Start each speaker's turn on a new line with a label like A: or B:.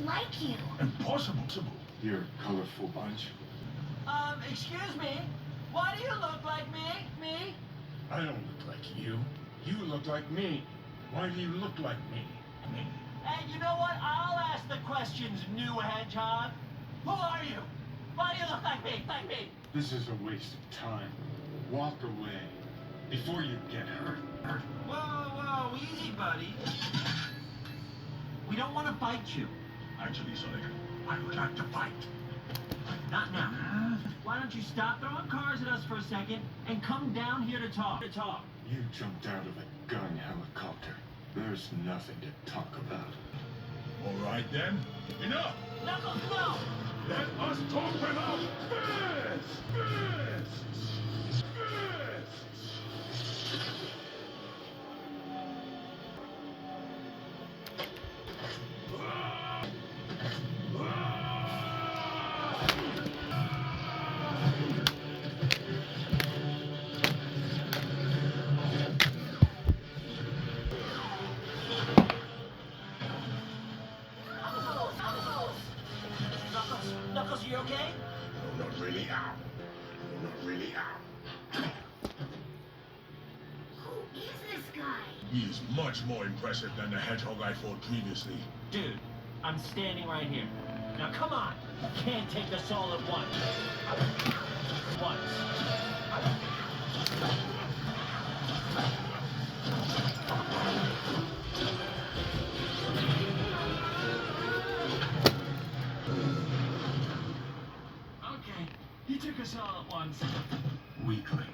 A: like you.
B: Impossible.
C: You're a colorful bunch.
D: Excuse me. Why do you look like me? Me?
B: I don't look like you. You look like me. Why do you look like me? Me?
D: Hey, you know what? I'll ask the questions, new hedgehog. Who are you? Why do you look like me? Like me?
C: This is a waste of time. Walk away before you get hurt.
D: Whoa, easy, buddy. We don't want to fight you.
B: Actually, Sonic, I would like to fight.
D: Not now. Why don't you stop throwing cars at us for a second and come down here to talk?
C: You jumped out of a gun helicopter. There's nothing to talk about.
B: All right, then. Enough!
D: Knuckles, no!
B: Let us talk about this!
D: Knuckles, you okay?
B: No, not really. Ow. No, not really. Ow.
A: Who is this guy?
B: He is much more impressive than the hedgehog I fought previously.
D: Dude, I'm standing right here. Now come on. You can't take us all at once. Okay, he took us all at once.
C: Weakling.